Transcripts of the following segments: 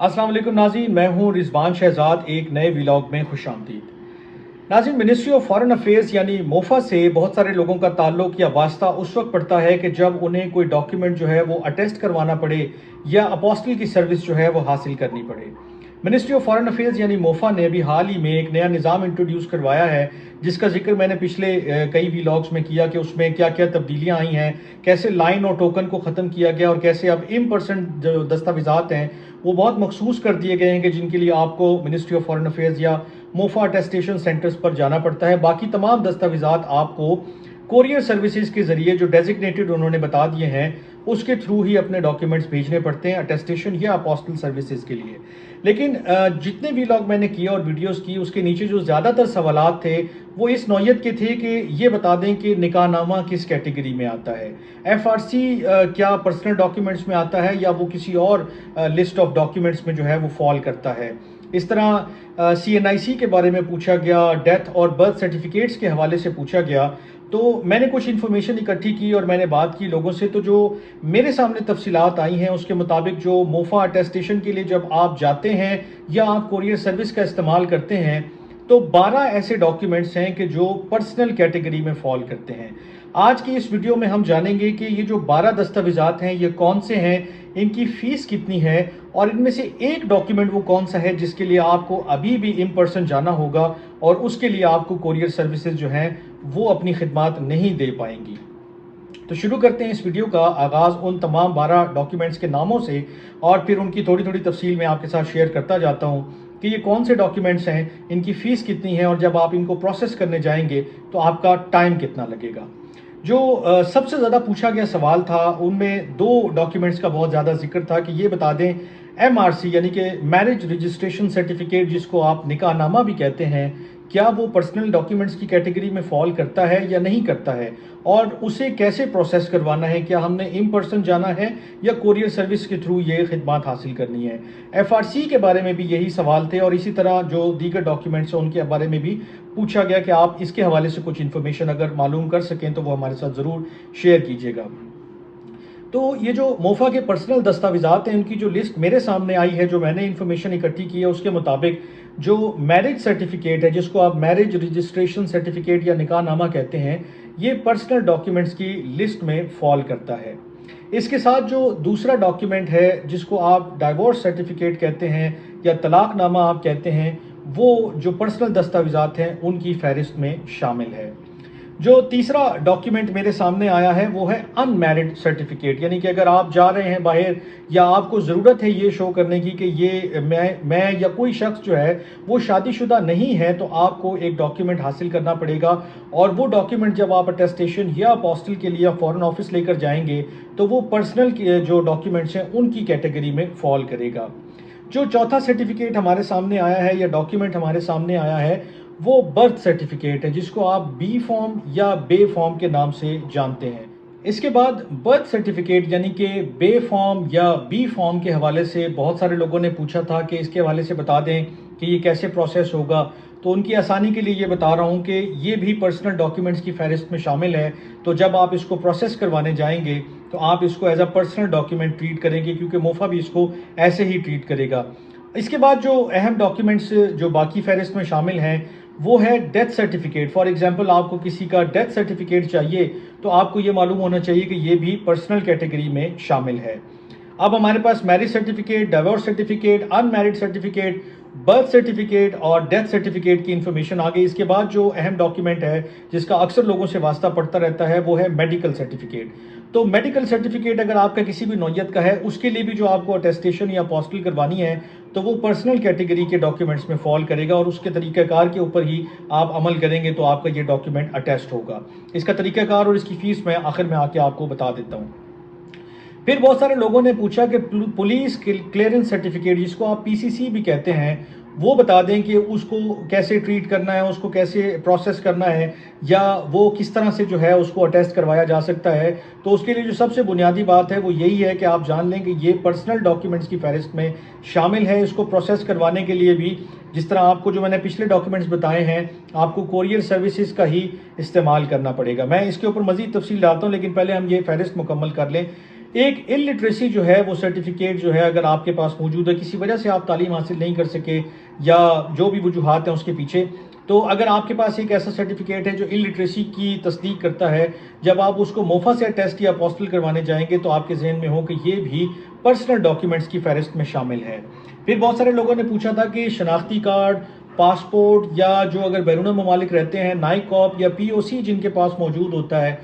अस्सलाम वालेकुम नाज़रीन, मैं हूं रिजवान शहजाद। एक नए व्लॉग में खुश आमदीद। नाज़रीन, मिनिस्ट्री ऑफ फॉरेन अफेयर्स यानी मोफा से बहुत सारे लोगों का ताल्लुक या वास्ता उस वक्त पड़ता है कि जब उन्हें कोई डॉक्यूमेंट जो है वो अटेस्ट करवाना पड़े या अपोस्टल की सर्विस जो है वो हासिल करनी पड़े। मिनिस्ट्री ऑफ फॉरेन अफेयर्स यानी मोफा ने अभी हाल ही में एक नया निज़ाम इंट्रोड्यूस करवाया है, जिसका जिक्र मैंने पिछले कई व्लॉग्स में किया कि उसमें क्या क्या तब्दीलियां आई हैं, कैसे लाइन और टोकन को ख़त्म किया गया और कैसे अब इन पर्सन जो दस्तावेज़ात हैं वो बहुत मखसूस कर दिए गए हैं कि जिनके लिए आपको मिनिस्ट्री ऑफ फॉरेन अफेयर्स या मोफा अटेस्टेशन सेंटर्स पर जाना पड़ता है। बाकी तमाम दस्तावेज़ात आपको कोरियर सर्विसेज के ज़रिए जो डेजिग्नेटेड उन्होंने बता दिए हैं उसके थ्रू ही अपने डॉक्यूमेंट्स भेजने पड़ते हैं अटेस्टेशन या अपोस्टल सर्विसेज के लिए। लेकिन जितने भी व्लॉग मैंने किए और वीडियोस की उसके नीचे जो ज़्यादातर सवालात थे वो इस नौयत के थे कि ये बता दें कि निकाहनामा किस कैटेगरी में आता है, एफआरसी क्या पर्सनल डॉक्यूमेंट्स में आता है या वो किसी और लिस्ट ऑफ डॉक्यूमेंट्स में जो है वो फॉल करता है। इस तरह सीएनआईसी के बारे में पूछा गया, डेथ और बर्थ सर्टिफिकेट्स के हवाले से पूछा गया। तो मैंने कुछ इन्फॉर्मेशन इकट्ठी की और मैंने बात की लोगों से, तो जो मेरे सामने तफसीलात आई हैं उसके मुताबिक जो मोफा अटेस्टेशन के लिए जब आप जाते हैं या आप कोरियर सर्विस का इस्तेमाल करते हैं तो 12 ऐसे डॉक्यूमेंट्स हैं कि जो पर्सनल कैटेगरी में फॉल करते हैं। आज की इस वीडियो में हम जानेंगे कि ये जो 12 दस्तावेज़ात हैं ये कौन से हैं, इनकी फ़ीस कितनी है और इनमें से एक डॉक्यूमेंट वो कौन सा है जिसके लिए आपको अभी भी इन पर्सन जाना होगा और उसके लिए आपको कोरियर सर्विसेज जो हैं वो अपनी खिदमात नहीं दे पाएंगी। तो शुरू करते हैं इस वीडियो का आगाज़ उन तमाम 12 डॉक्यूमेंट्स के नामों से और फिर उनकी थोड़ी थोड़ी तफसील मैं आपके साथ शेयर करता जाता हूँ कि ये कौन से डॉक्यूमेंट्स हैं, इनकी फ़ीस कितनी है और जब आप इनको प्रोसेस करने जाएंगे तो आपका टाइम कितना लगेगा। जो सबसे ज़्यादा पूछा गया सवाल था उनमें 2 डॉक्यूमेंट्स का बहुत ज़्यादा जिक्र था कि ये बता दें एमआरसी यानी कि मैरिज रजिस्ट्रेशन सर्टिफिकेट, जिसको आप निकाहनामा भी कहते हैं, क्या वो पर्सनल डॉक्यूमेंट्स की कैटेगरी में फॉल करता है या नहीं करता है और उसे कैसे प्रोसेस करवाना है, क्या हमने इन पर्सन जाना है या कोरियर सर्विस के थ्रू ये खिदमत हासिल करनी है। एफआरसी के बारे में भी यही सवाल थे और इसी तरह जो दीगर डॉक्यूमेंट्स हैं उनके बारे में भी पूछा गया कि आप इसके हवाले से कुछ इन्फॉर्मेशन अगर मालूम कर सकें तो वो हमारे साथ ज़रूर शेयर कीजिएगा। तो ये जो मोफा के पर्सनल दस्तावेज़ात हैं उनकी जो लिस्ट मेरे सामने आई है, जो मैंने इन्फॉर्मेशन इकट्ठी की है, उसके मुताबिक जो मैरिज सर्टिफिकेट है जिसको आप मैरिज रजिस्ट्रेशन सर्टिफिकेट या निकाहनामा कहते हैं, ये पर्सनल डॉक्यूमेंट्स की लिस्ट में फॉल करता है। इसके साथ जो दूसरा डॉक्यूमेंट है जिसको आप डाइवोर्स सर्टिफिकेट कहते हैं या तलाकनामा आप कहते हैं, वो जो पर्सनल दस्तावेज़ात हैं उनकी फहरिस्त में शामिल है। जो तीसरा डॉक्यूमेंट मेरे सामने आया है वो है अनमैरिड सर्टिफिकेट, यानी कि अगर आप जा रहे हैं बाहर या आपको ज़रूरत है ये शो करने की कि ये मैं या कोई शख्स जो है वो शादीशुदा नहीं है, तो आपको एक डॉक्यूमेंट हासिल करना पड़ेगा और वो डॉक्यूमेंट जब आप अटेस्टेशन या अपोस्टल के लिए फॉरेन ऑफिस लेकर जाएंगे तो वो पर्सनल जो डॉक्यूमेंट्स हैं उनकी कैटेगरी में फॉल करेगा। जो चौथा सर्टिफिकेट हमारे सामने आया है या डॉक्यूमेंट हमारे सामने आया है वो बर्थ सर्टिफिकेट है, जिसको आप बी फॉर्म या बे फॉर्म के नाम से जानते हैं। इसके बाद बर्थ सर्टिफिकेट यानी कि बे फॉर्म या बी फॉर्म के हवाले से बहुत सारे लोगों ने पूछा था कि इसके हवाले से बता दें कि ये कैसे प्रोसेस होगा। तो उनकी आसानी के लिए ये बता रहा हूँ कि ये भी पर्सनल डॉक्यूमेंट्स की फहरिस्त में शामिल है। तो जब आप इसको प्रोसेस करवाने जाएंगे तो आप इसको as a personal document treat करेंगे, क्योंकि मोफा भी इसको ऐसे ही ट्रीट करेगा। इसके बाद जो अहम डॉक्यूमेंट्स जो बाकी फहरिस्त में शामिल हैं वो है डेथ सर्टिफिकेट। फॉर एग्जांपल आपको किसी का डेथ सर्टिफिकेट चाहिए तो आपको ये मालूम होना चाहिए कि ये भी पर्सनल कैटेगरी में शामिल है। अब हमारे पास marriage certificate, divorce certificate, unmarried certificate, birth certificate और डेथ सर्टिफिकेट की इन्फॉर्मेशन आ गई। इसके बाद जो अहम डॉक्यूमेंट है जिसका अक्सर लोगों से वास्ता पड़ता रहता है वो है मेडिकल सर्टिफिकेट। तो मेडिकल सर्टिफिकेट अगर आपका किसी भी नौयत का है उसके लिए भी जो आपको अटेस्टेशन या अपोस्टल करवानी है तो वो पर्सनल कैटेगरी के डॉक्यूमेंट्स में फॉल करेगा और उसके तरीक़ाकार के ऊपर ही आप अमल करेंगे तो आपका ये डॉक्यूमेंट अटेस्ट होगा। इसका तरीक़ाकार और इसकी फ़ीस मैं आखिर में आके आपको बता देता हूँ। फिर बहुत सारे लोगों ने पूछा कि पुलिस क्लियरेंस सर्टिफिकेट, जिसको आप पीसीसी भी कहते हैं, वो बता दें कि उसको कैसे ट्रीट करना है, उसको कैसे प्रोसेस करना है या वो किस तरह से जो है उसको अटेस्ट करवाया जा सकता है। तो उसके लिए जो सबसे बुनियादी बात है वो यही है कि आप जान लें कि ये पर्सनल डॉक्यूमेंट्स की फहरिस्त में शामिल है। इसको प्रोसेस करवाने के लिए भी जिस तरह आपको जो मैंने पिछले डॉक्यूमेंट्स बताए हैं आपको कोरियर सर्विसेज का ही इस्तेमाल करना पड़ेगा। मैं इसके ऊपर मज़ीद तफसील डालता हूँ, लेकिन पहले हम ये फहरिस्त मुकम्मल कर लें। ایک الٹریسی جو ہے وہ سرٹیفکیٹ جو ہے اگر آپ کے پاس موجود ہے، کسی وجہ سے آپ تعلیم حاصل نہیں کر سکے یا جو بھی وجوہات ہیں اس کے پیچھے، تو اگر آپ کے پاس ایک ایسا سرٹیفکیٹ ہے جو الٹریسی کی تصدیق کرتا ہے، جب آپ اس کو موفا سے ٹیسٹ یا اپوسٹل کروانے جائیں گے تو آپ کے ذہن میں ہو کہ یہ بھی پرسنل ڈاکیومنٹس کی فہرست میں شامل ہے۔ پھر بہت سارے لوگوں نے پوچھا تھا کہ شناختی کارڈ، پاسپورٹ یا جو اگر بیرون ممالک رہتے ہیں نائکاپ یا پی او سی جن کے پاس موجود ہوتا ہے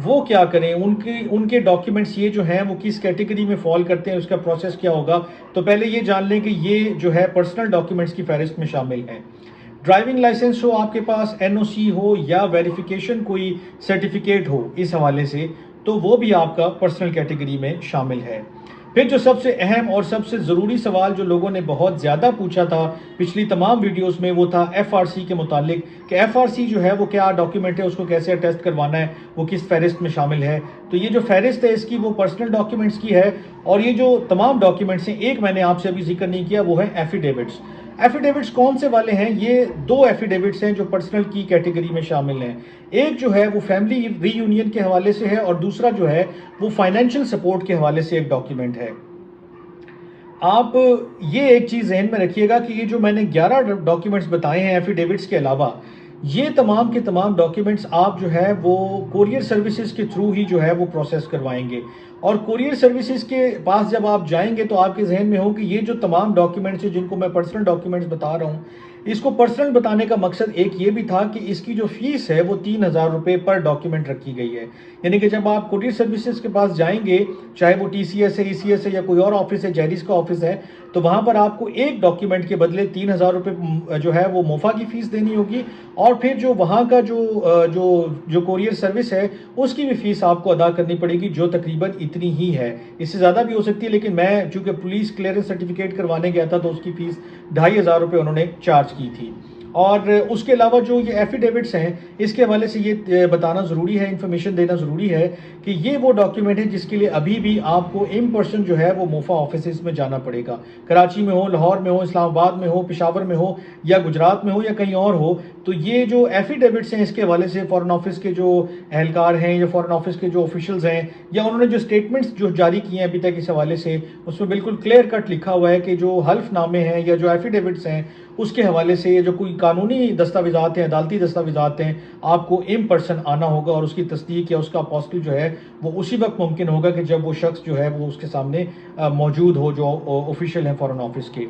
وہ کیا کریں، ان کے ڈاکیومنٹس یہ جو ہیں وہ کس کیٹیگری میں فال کرتے ہیں، اس کا پروسیس کیا ہوگا۔ تو پہلے یہ جان لیں کہ یہ جو ہے پرسنل ڈاکیومنٹس کی فہرست میں شامل ہیں۔ ڈرائیونگ لائسنس ہو آپ کے پاس، این او سی ہو یا ویریفیکیشن کوئی سرٹیفکیٹ ہو اس حوالے سے، تو وہ بھی آپ کا پرسنل کیٹیگری میں شامل ہے۔ پھر جو سب سے اہم اور سب سے ضروری سوال جو لوگوں نے بہت زیادہ پوچھا تھا پچھلی تمام ویڈیوز میں، وہ تھا ایف آر سی کے متعلق کہ ایف آر سی جو ہے وہ کیا ڈاکیومنٹ ہے، اس کو کیسے اٹیسٹ کروانا ہے، وہ کس فہرست میں شامل ہے۔ تو یہ جو فہرست ہے اس کی وہ پرسنل ڈاکیومنٹس کی ہے، اور یہ جو تمام ڈاکیومنٹس ہیں، ایک میں نے آپ سے ابھی ذکر نہیں کیا، وہ ہے ایفیڈیوٹس۔ ایفیڈیوٹس کون سے والے ہیں؟ یہ دو ایفیڈیوٹس ہیں جو پرسنل کی کیٹیگری میں شامل ہیں۔ ایک جو ہے وہ فیملی ری یونین کے حوالے سے ہے، اور دوسرا جو ہے وہ فائنینشیل سپورٹ کے حوالے سے ایک ڈاکیومنٹ ہے۔ آپ یہ ایک چیز ذہن میں رکھیے گا کہ یہ جو میں نے 11 ڈاکیومنٹس بتائے ہیں ایفیڈیوٹس کے علاوہ، یہ تمام کے تمام ڈاکیومنٹس آپ جو ہے وہ کوریئر سروسز کے تھرو ہی جو ہے وہ پروسیس کروائیں گے، اور کوریئر سروسز کے پاس جب آپ جائیں گے تو آپ کے ذہن میں ہو کہ یہ جو تمام ڈاکیومنٹس ہیں جن کو میں پرسنل ڈاکیومنٹس بتا رہا ہوں، اس کو پرسنل بتانے کا مقصد ایک یہ بھی تھا کہ اس کی جو فیس ہے وہ 3000 روپے پر ڈاکیومنٹ رکھی گئی ہے۔ یعنی کہ جب آپ کوریئر سروسز کے پاس جائیں گے، چاہے وہ ٹی سی ایس ہے، ای سی ایس ہے یا کوئی اور آفس ہے، جیریز کا آفس ہے، تو وہاں پر آپ کو ایک ڈاکیومنٹ کے بدلے 3000 روپے جو ہے وہ موفا کی فیس دینی ہوگی، اور پھر جو وہاں کا جو کوریئر سروس ہے اس کی بھی فیس آپ کو ادا کرنی پڑے گی، جو تقریباً اتنی ہی ہے، اس سے زیادہ بھی ہو سکتی ہے، لیکن میں چونکہ پولیس کلیئرنس سرٹیفکیٹ کروانے گیا تھا تو اس کی فیس 2500 روپے انہوں نے چارج کی تھی۔ اور اس کے علاوہ جو یہ ایفیڈیوٹس ہیں اس کے حوالے سے یہ بتانا ضروری ہے، انفارمیشن دینا ضروری ہے کہ یہ وہ ڈاکیومنٹ ہے جس کے لیے ابھی بھی آپ کو ان پرسن جو ہے وہ موفا آفیسز میں جانا پڑے گا، کراچی میں ہو، لاہور میں ہو، اسلام آباد میں ہو، پشاور میں ہو یا گجرات میں ہو یا کہیں اور ہو۔ تو یہ جو ایفیڈیوٹس ہیں اس کے حوالے سے فارن آفس کے جو اہلکار ہیں یا فارن آفس کے جو آفیشلز ہیں یا انہوں نے جو سٹیٹمنٹس جو جاری کیے ہیں ابھی تک اس حوالے سے، اس میں بالکل کلیئر کٹ لکھا ہوا ہے کہ جو حلف نامے ہیں یا جو ایفیڈیوٹس ہیں اس کے حوالے سے جو کوئی قانونی دستاویزات ہیں، عدالتی دستاویزات ہیں، آپ کو ان پرسن آنا ہوگا، اور اس کی تصدیق یا اس کا اپوسٹل جو ہے وہ اسی وقت ممکن ہوگا کہ جب وہ شخص جو ہے وہ اس کے سامنے موجود ہو جو آفیشیل ہیں فارن آفس کے۔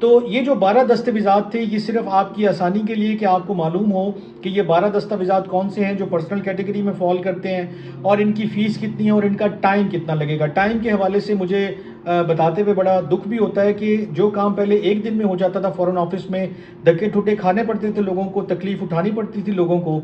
تو یہ جو 12 دستاویزات تھے یہ صرف آپ کی آسانی کے لیے کہ آپ کو معلوم ہو کہ یہ 12 دستاویزات کون سے ہیں جو پرسنل کیٹیگری میں فال کرتے ہیں، اور ان کی فیس کتنی ہے اور ان کا ٹائم کتنا لگے گا۔ ٹائم کے حوالے سے مجھے بتاتے ہوئے بڑا دکھ بھی ہوتا ہے کہ جو کام پہلے ایک دن میں ہو جاتا تھا فارن آفس میں، دھکے ٹھوٹے کھانے پڑتے تھے لوگوں کو، تکلیف اٹھانی پڑتی تھی لوگوں کو،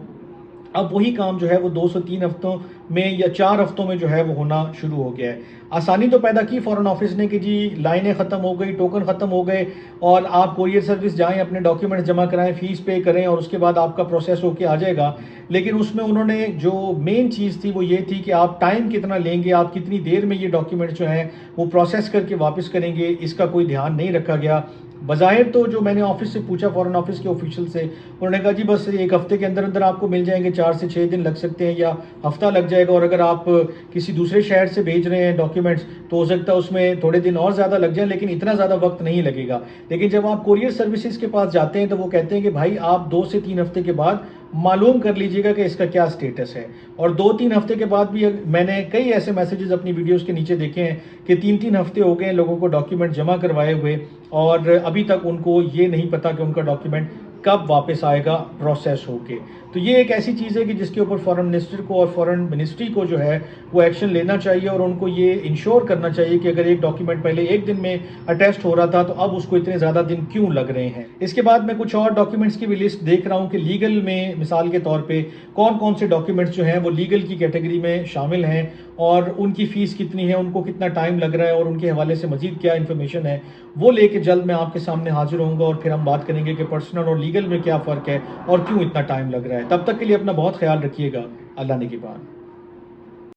اب وہی کام جو ہے وہ 2 سے 3 ہفتوں میں یا 4 ہفتوں میں جو ہے وہ ہونا شروع ہو گیا ہے۔ آسانی تو پیدا کی فارن آفس نے کہ جی لائنیں ختم ہو گئی، ٹوکن ختم ہو گئے، اور آپ کوریئر سروس جائیں، اپنے ڈاکیومنٹس جمع کرائیں، فیس پے کریں، اور اس کے بعد آپ کا پروسیس ہو کے آ جائے گا۔ لیکن اس میں انہوں نے جو مین چیز تھی وہ یہ تھی کہ آپ ٹائم کتنا لیں گے، آپ کتنی دیر میں یہ ڈاکیومنٹس جو ہیں وہ پروسیس کر کے واپس کریں گے، اس کا کوئی دھیان نہیں رکھا گیا۔ بظاہر تو جو میں نے آفس سے پوچھا فارن آفس کے آفیشیل سے، انہوں نے کہا جی بس ایک ہفتے کے اندر اندر آپ کو مل جائیں گے، 4 سے 6 دن لگ سکتے ہیں یا ہفتہ لگ جائے گا، اور اگر آپ کسی دوسرے شہر سے بھیج رہے ہیں ڈاکیومنٹس تو ہو سکتا ہے اس میں تھوڑے دن اور زیادہ لگ جائیں، لیکن اتنا زیادہ وقت نہیں لگے گا۔ لیکن جب آپ کوریئر سروسز کے پاس جاتے ہیں تو وہ کہتے ہیں کہ بھائی آپ 2 سے 3 ہفتے کے بعد معلوم کر لیجئے گا کہ اس کا کیا سٹیٹس ہے، اور 2-3 ہفتے کے بعد بھی میں نے کئی ایسے میسیجز اپنی ویڈیوز کے نیچے دیکھے ہیں کہ 3-3 ہفتے ہو گئے ہیں لوگوں کو ڈاکیومنٹ جمع کروائے ہوئے، اور ابھی تک ان کو یہ نہیں پتا کہ ان کا ڈاکیومنٹ کب واپس آئے گا پروسیس ہو کے۔ تو یہ ایک ایسی چیز ہے کہ جس کے اوپر فارن منسٹر کو اور فارن منسٹری کو جو ہے وہ ایکشن لینا چاہیے، اور ان کو یہ انشور کرنا چاہیے کہ اگر ایک ڈاکیومنٹ پہلے ایک دن میں اٹیسٹ ہو رہا تھا تو اب اس کو اتنے زیادہ دن کیوں لگ رہے ہیں۔ اس کے بعد میں کچھ اور ڈاکیومنٹس کی بھی لسٹ دیکھ رہا ہوں کہ لیگل میں مثال کے طور پہ کون کون سے ڈاکیومنٹس جو ہیں وہ لیگل کی کیٹیگری میں شامل ہیں، اور ان کی فیس کتنی ہے، ان کو کتنا ٹائم لگ رہا ہے، اور ان کے حوالے سے مزید کیا انفارمیشن ہے، وہ لے کے جلد میں آپ کے سامنے حاضر ہوں گا، اور پھر ہم بات کریں گے کہ پرسنل اور لیگل میں کیا فرق ہے اور کیوں اتنا ٹائم لگ رہا ہے۔ تب تک کے لیے اپنا بہت خیال رکھیے گا۔ اللہ نگہبان۔